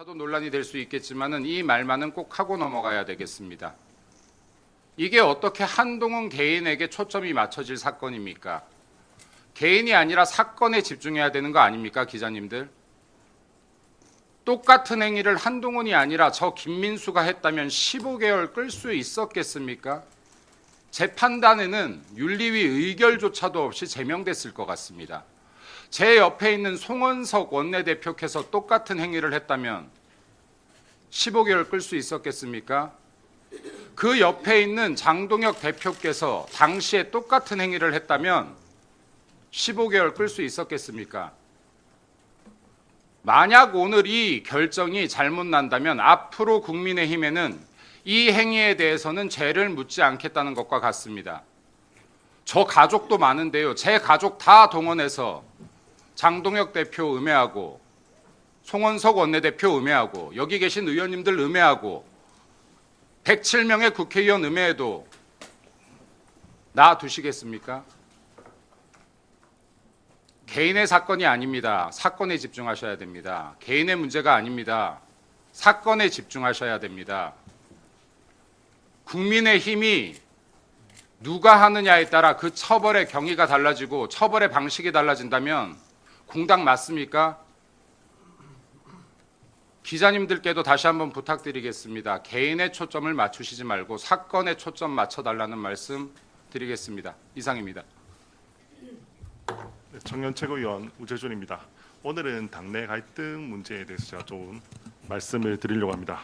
차도 논란이 될 수 있겠지만은 이 말만은 꼭 하고 넘어가야 되겠습니다. 이게 어떻게 한동훈 개인에게 초점이 맞춰질 사건입니까? 개인이 아니라 사건에 집중해야 되는 거 아닙니까, 기자님들? 똑같은 행위를 한동훈이 아니라 저 김민수가 했다면 15개월 끌 수 있었겠습니까? 제 판단에는 윤리위 의결조차도 없이 제명됐을 것 같습니다. 제 옆에 있는 송원석 원내대표께서 똑같은 행위를 했다면 15개월 끌 수 있었겠습니까? 그 옆에 있는 장동혁 대표께서 당시에 똑같은 행위를 했다면 15개월 끌 수 있었겠습니까? 만약 오늘 이 결정이 잘못 난다면 앞으로 국민의힘에는 이 행위에 대해서는 죄를 묻지 않겠다는 것과 같습니다. 저 가족도 많은데요. 제 가족 다 동원해서 장동혁 대표 음해하고 송원석 원내대표 음해하고 여기 계신 의원님들 음해하고 107명의 국회의원 음해해도 놔두시겠습니까? 개인의 사건이 아닙니다. 사건에 집중하셔야 됩니다. 개인의 문제가 아닙니다. 사건에 집중하셔야 됩니다. 국민의힘이 누가 하느냐에 따라 그 처벌의 경위가 달라지고 처벌의 방식이 달라진다면 공당 맞습니까? 기자님들께도 다시 한번 부탁드리겠습니다. 개인의 초점을 맞추시지 말고 사건에 초점 맞춰달라는 말씀 드리겠습니다. 이상입니다. 청년 최고위원 우재준입니다. 오늘은 당내 갈등 문제에 대해서 제가 좀 말씀을 드리려고 합니다.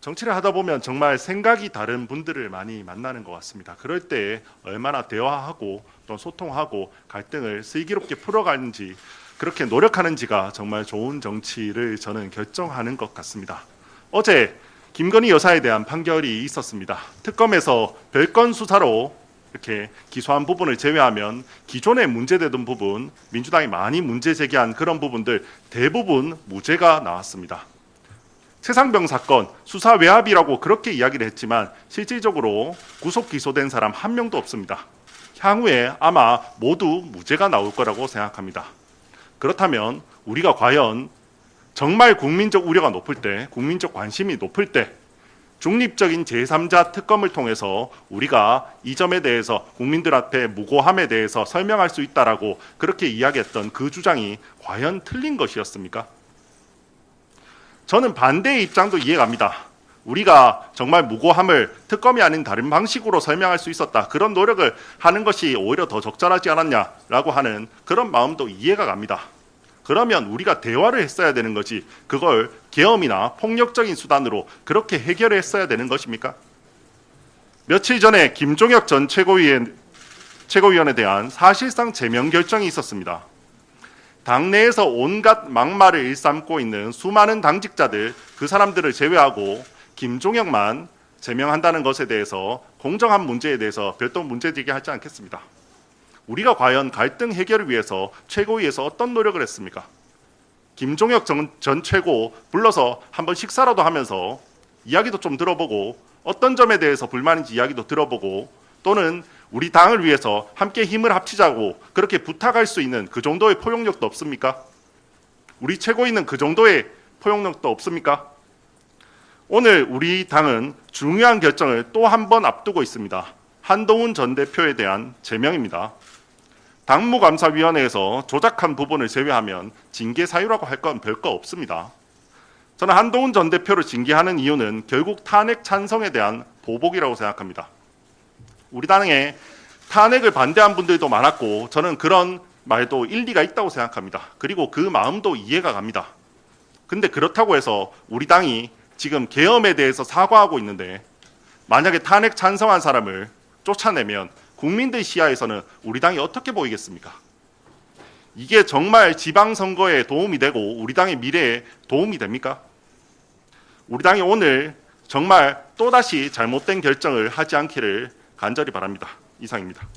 정치를 하다 보면 정말 생각이 다른 분들을 많이 만나는 것 같습니다. 그럴 때 얼마나 대화하고 또 소통하고 갈등을 슬기롭게 풀어가는지 그렇게 노력하는지가 정말 좋은 정치를 저는 결정하는 것 같습니다. 어제 김건희 여사에 대한 판결이 있었습니다. 특검에서 별건 수사로 이렇게 기소한 부분을 제외하면 기존에 문제되던 부분, 민주당이 많이 문제 제기한 그런 부분들 대부분 무죄가 나왔습니다. 최상병 사건 수사 외압이라고 그렇게 이야기를 했지만 실질적으로 구속 기소된 사람 한 명도 없습니다. 향후에 아마 모두 무죄가 나올 거라고 생각합니다. 그렇다면 우리가 과연 정말 국민적 우려가 높을 때, 국민적 관심이 높을 때 중립적인 제3자 특검을 통해서 우리가 이 점에 대해서 국민들 앞에 무고함에 대해서 설명할 수 있다라고 그렇게 이야기했던 그 주장이 과연 틀린 것이었습니까? 저는 반대의 입장도 이해갑니다. 우리가 정말 무고함을 특검이 아닌 다른 방식으로 설명할 수 있었다. 그런 노력을 하는 것이 오히려 더 적절하지 않았냐라고 하는 그런 마음도 이해가 갑니다. 그러면 우리가 대화를 했어야 되는 거지 그걸 계엄이나 폭력적인 수단으로 그렇게 해결했어야 되는 것입니까? 며칠 전에 김종혁 전 최고위원에 대한 사실상 제명 결정이 있었습니다. 당내에서 온갖 막말을 일삼고 있는 수많은 당직자들 그 사람들을 제외하고 김종혁만 제명한다는 것에 대해서 공정한 문제에 대해서 별도 문제 제기하지 않겠습니다. 우리가 과연 갈등 해결을 위해서 최고위에서 어떤 노력을 했습니까? 김종혁 전 최고 불러서 한번 식사라도 하면서 이야기도 좀 들어보고 어떤 점에 대해서 불만인지 이야기도 들어보고 또는 우리 당을 위해서 함께 힘을 합치자고 그렇게 부탁할 수 있는 그 정도의 포용력도 없습니까? 우리 최고위는 그 정도의 포용력도 없습니까? 오늘 우리 당은 중요한 결정을 또 한 번 앞두고 있습니다. 한동훈 전 대표에 대한 제명입니다. 당무감사위원회에서 조작한 부분을 제외하면 징계 사유라고 할 건 별거 없습니다. 저는 한동훈 전 대표를 징계하는 이유는 결국 탄핵 찬성에 대한 보복이라고 생각합니다. 우리 당에 탄핵을 반대한 분들도 많았고 저는 그런 말도 일리가 있다고 생각합니다. 그리고 그 마음도 이해가 갑니다. 근데 그렇다고 해서 우리 당이 지금 계엄에 대해서 사과하고 있는데 만약에 탄핵 찬성한 사람을 쫓아내면 국민들 시야에서는 우리 당이 어떻게 보이겠습니까? 이게 정말 지방선거에 도움이 되고 우리 당의 미래에 도움이 됩니까? 우리 당이 오늘 정말 또다시 잘못된 결정을 하지 않기를 간절히 바랍니다. 이상입니다.